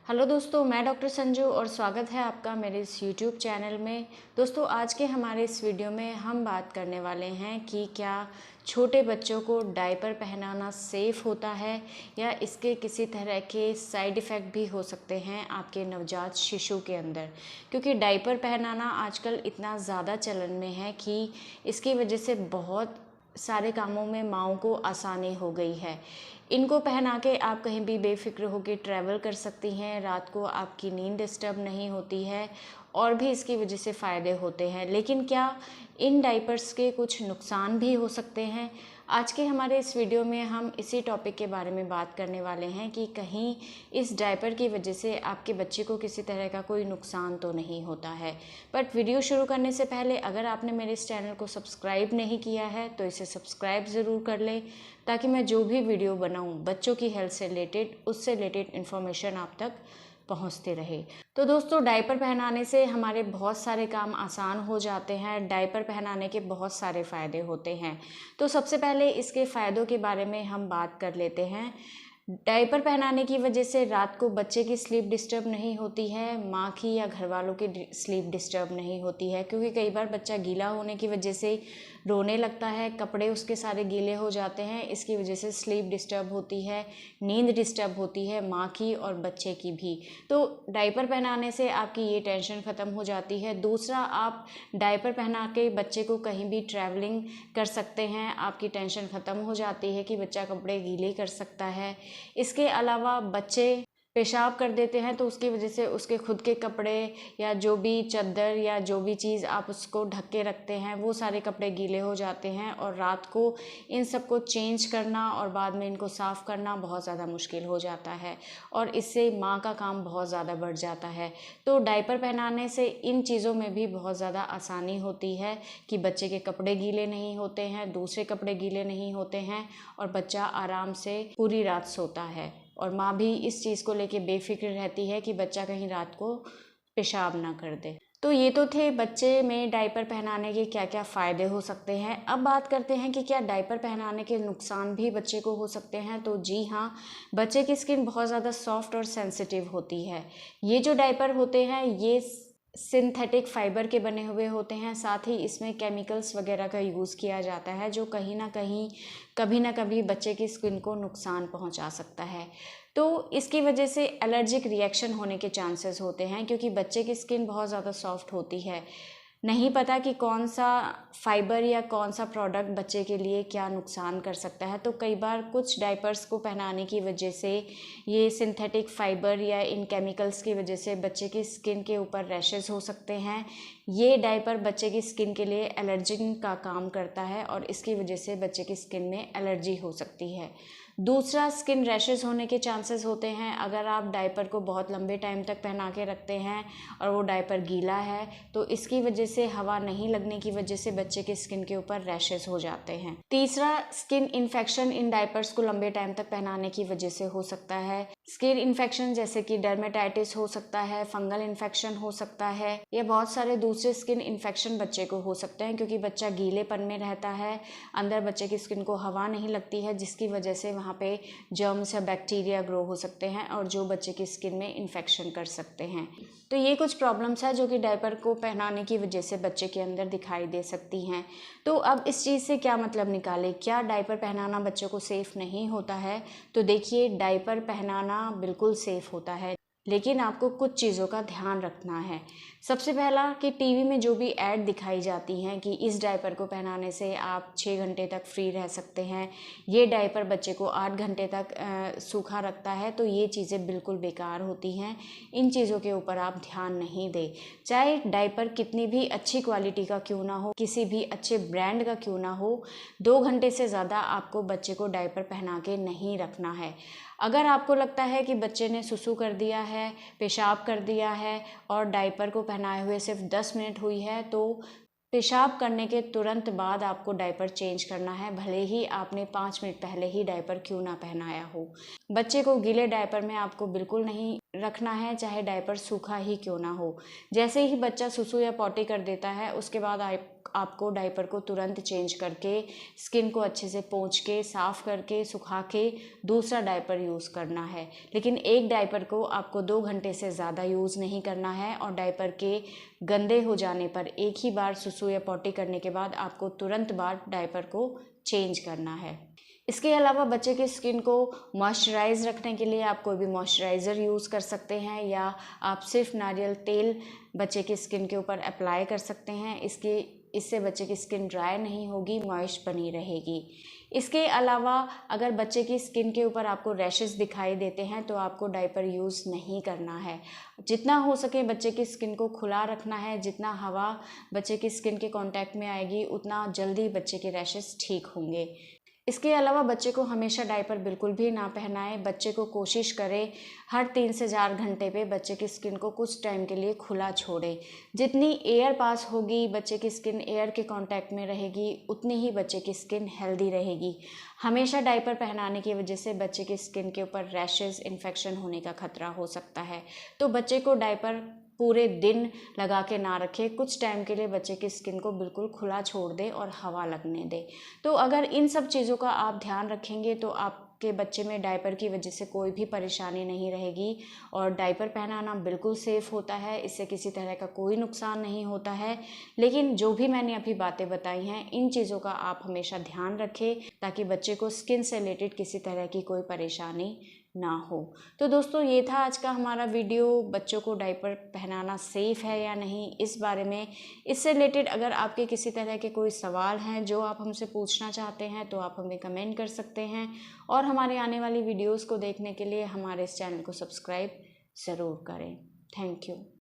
Hello दोस्तों, मैं doctor Sanju और स्वागत है आपका मेरे इस यूट्यूब चैनल में। दोस्तों, आज के हमारे इस वीडियो में हम बात करने वाले हैं कि क्या छोटे बच्चों को डायपर पहनाना सेफ़ होता है या इसके किसी तरह के साइड इफ़ेक्ट भी हो सकते हैं आपके नवजात शिशु के अंदर। क्योंकि डायपर पहनाना आजकल इतना ज़्यादा चलन में है कि इसकी वजह से बहुत सारे कामों में माँओं को आसानी हो गई है। इनको पहना के आप कहीं भी बेफ़िक्र होकर ट्रैवल कर सकती हैं, रात को आपकी नींद डिस्टर्ब नहीं होती है और भी इसकी वजह से फ़ायदे होते हैं। लेकिन क्या इन डायपर्स के कुछ नुकसान भी हो सकते हैं? आज के हमारे इस वीडियो में हम इसी टॉपिक के बारे में बात करने वाले हैं कि कहीं इस डायपर की वजह से आपके बच्चे को किसी तरह का कोई नुकसान तो नहीं होता है। बट वीडियो शुरू करने से पहले अगर आपने मेरे इस चैनल को सब्सक्राइब नहीं किया है तो इसे सब्सक्राइब ज़रूर कर लें, ताकि मैं जो भी वीडियो बनाऊं बच्चों की हेल्थ से रिलेटेड उससे रिलेटेड इन्फॉर्मेशन आप तक पहुंचते रहे। तो दोस्तों, डायपर पहनाने से हमारे बहुत सारे काम आसान हो जाते हैं। डायपर पहनाने के बहुत सारे फ़ायदे होते हैं। तो सबसे पहले इसके फ़ायदों के बारे में हम बात कर लेते हैं। डायपर पहनाने की वजह से रात को बच्चे की स्लीप डिस्टर्ब नहीं होती है, माँ की या घर वालों की स्लीप डिस्टर्ब नहीं होती है। क्योंकि कई बार बच्चा गीला होने की वजह से रोने लगता है, कपड़े उसके सारे गीले हो जाते हैं, इसकी वजह से स्लीप डिस्टर्ब होती है, नींद डिस्टर्ब होती है माँ की और बच्चे की भी। तो डायपर पहनाने से आपकी ये टेंशन ख़त्म हो जाती है। दूसरा, आप डायपर पहना के बच्चे को कहीं भी ट्रैवलिंग कर सकते हैं, आपकी टेंशन ख़त्म हो जाती है कि बच्चा कपड़े गीले कर सकता है। इसके अलावा बच्चे पेशाब कर देते हैं तो उसकी वजह से उसके खुद के कपड़े या जो भी चादर या जो भी चीज़ आप उसको ढक के रखते हैं वो सारे कपड़े गीले हो जाते हैं और रात को इन सबको चेंज करना और बाद में इनको साफ़ करना बहुत ज़्यादा मुश्किल हो जाता है और इससे माँ का काम बहुत ज़्यादा बढ़ जाता है। तो डायपर पहनाने से इन चीज़ों में भी बहुत ज़्यादा आसानी होती है कि बच्चे के कपड़े गीले नहीं होते हैं, दूसरे कपड़े गीले नहीं होते हैं और बच्चा आराम से पूरी रात सोता है और माँ भी इस चीज़ को लेके बेफिक्र रहती है कि बच्चा कहीं रात को पेशाब ना कर दे। तो ये तो थे बच्चे में डायपर पहनाने के क्या क्या फ़ायदे हो सकते हैं। अब बात करते हैं कि क्या डायपर पहनाने के नुकसान भी बच्चे को हो सकते हैं। तो जी हाँ, बच्चे की स्किन बहुत ज़्यादा सॉफ्ट और सेंसिटिव होती है। ये जो डायपर होते हैं ये सिंथेटिक फाइबर के बने हुए होते हैं, साथ ही इसमें केमिकल्स वगैरह का यूज़ किया जाता है जो कहीं ना कहीं कभी ना कभी बच्चे की स्किन को नुकसान पहुंचा सकता है। तो इसकी वजह से एलर्जिक रिएक्शन होने के चांसेस होते हैं, क्योंकि बच्चे की स्किन बहुत ज़्यादा सॉफ्ट होती है। नहीं पता कि कौन सा फाइबर या कौन सा प्रोडक्ट बच्चे के लिए क्या नुकसान कर सकता है। तो कई बार कुछ डायपर्स को पहनाने की वजह से ये सिंथेटिक फाइबर या इन केमिकल्स की वजह से बच्चे की स्किन के ऊपर रैशेस हो सकते हैं। ये डायपर बच्चे की स्किन के लिए एलर्जिन का काम करता है और इसकी वजह से बच्चे की स्किन में एलर्जी हो सकती है। दूसरा, स्किन रैशेस होने के चांसेस होते हैं अगर आप डायपर को बहुत लंबे टाइम तक पहना के रखते हैं और वो डायपर गीला है, तो इसकी वजह से हवा नहीं लगने की वजह से बच्चे के स्किन के ऊपर रैशेस हो जाते हैं। तीसरा, स्किन इन्फेक्शन इन डायपर्स को लंबे टाइम तक पहनाने की वजह से हो सकता है। स्किन इन्फेक्शन जैसे कि डर्मेटाइटिस हो सकता है, फंगल इन्फेक्शन हो सकता है या बहुत सारे दूसरे स्किन इन्फेक्शन बच्चे को हो सकते हैं, क्योंकि बच्चा गीलेपन में रहता है, अंदर बच्चे की स्किन को हवा नहीं लगती है, जिसकी वजह से वहाँ पे जर्म्स या बैक्टीरिया ग्रो हो सकते हैं और जो बच्चे की स्किन में इन्फेक्शन कर सकते हैं। तो ये कुछ प्रॉब्लम्स है जो कि डायपर को पहनाने की वजह से बच्चे के अंदर दिखाई दे सकती हैं। तो अब इस चीज़ से क्या मतलब निकाले, क्या डायपर पहनाना बच्चों को सेफ़ नहीं होता है? तो देखिए, डायपर पहनाना बिल्कुल सेफ़ होता है, लेकिन आपको कुछ चीज़ों का ध्यान रखना है। सबसे पहला कि टीवी में जो भी ऐड दिखाई जाती हैं कि इस डायपर को पहनाने से आप 6 घंटे तक फ्री रह सकते हैं, ये डायपर बच्चे को 8 घंटे तक सूखा रखता है, तो ये चीज़ें बिल्कुल बेकार होती हैं। इन चीज़ों के ऊपर आप ध्यान नहीं दें। चाहे डायपर कितनी भी अच्छी क्वालिटी का क्यों ना हो, किसी भी अच्छे ब्रांड का क्यों ना हो, 2 घंटे से ज़्यादा आपको बच्चे को डायपर पहना के नहीं रखना है। अगर आपको लगता है कि बच्चे ने सुसु कर दिया है, पेशाब कर दिया है और डायपर को पहनाए हुए सिर्फ 10 मिनट हुई है, तो पेशाब करने के तुरंत बाद आपको डायपर चेंज करना है, भले ही आपने 5 मिनट पहले ही डायपर क्यों ना पहनाया हो। बच्चे को गीले डायपर में आपको बिल्कुल नहीं रखना है, चाहे डायपर सूखा ही क्यों ना हो। जैसे ही बच्चा सुसु या पॉटी कर देता है उसके बाद आपको डायपर को तुरंत चेंज करके स्किन को अच्छे से पोंछ के साफ़ करके सुखा के दूसरा डायपर यूज़ करना है। लेकिन एक डायपर को आपको 2 घंटे से ज़्यादा यूज़ नहीं करना है और डायपर के गंदे हो जाने पर एक ही बार सुसु या पॉटी करने के बाद आपको तुरंत बाद डायपर को चेंज करना है। इसके अलावा बच्चे की स्किन को मॉइस्चराइज रखने के लिए आप कोई भी मॉइस्चराइज़र यूज़ कर सकते हैं या आप सिर्फ नारियल तेल बच्चे की स्किन के ऊपर अप्लाई कर सकते हैं। इससे बच्चे की स्किन ड्राई नहीं होगी, मॉइस्ट बनी रहेगी। इसके अलावा अगर बच्चे की स्किन के ऊपर आपको रैशेस दिखाई देते हैं तो आपको डायपर यूज़ नहीं करना है। जितना हो सके बच्चे की स्किन को खुला रखना है, जितना हवा बच्चे की स्किन के कांटेक्ट में आएगी उतना जल्दी बच्चे के रैशेस ठीक होंगे। इसके अलावा बच्चे को हमेशा डायपर बिल्कुल भी ना पहनाएं। बच्चे को कोशिश करें हर 3 से 4 घंटे पे बच्चे की स्किन को कुछ टाइम के लिए खुला छोड़ें। जितनी एयर पास होगी बच्चे की स्किन एयर के कांटेक्ट में रहेगी उतनी ही बच्चे की स्किन हेल्दी रहेगी। हमेशा डायपर पहनाने की वजह से बच्चे की स्किन के ऊपर रैशेस इन्फेक्शन होने का खतरा हो सकता है। तो बच्चे को डायपर पूरे दिन लगा के ना रखें, कुछ टाइम के लिए बच्चे की स्किन को बिल्कुल खुला छोड़ दें और हवा लगने दें। तो अगर इन सब चीज़ों का आप ध्यान रखेंगे तो आपके बच्चे में डायपर की वजह से कोई भी परेशानी नहीं रहेगी और डायपर पहनाना बिल्कुल सेफ़ होता है, इससे किसी तरह का कोई नुकसान नहीं होता है। लेकिन जो भी मैंने अभी बातें बताई हैं इन चीज़ों का आप हमेशा ध्यान रखें ताकि बच्चे को स्किन से रिलेटेड किसी तरह की कोई परेशानी ना हो। तो दोस्तों ये था आज का हमारा वीडियो, बच्चों को डायपर पहनाना सेफ़ है या नहीं इस बारे में। इससे रिलेटेड अगर आपके किसी तरह के कोई सवाल हैं जो आप हमसे पूछना चाहते हैं तो आप हमें कमेंट कर सकते हैं और हमारे आने वाली वीडियोज़ को देखने के लिए हमारे इस चैनल को सब्सक्राइब ज़रूर करें। Thank you.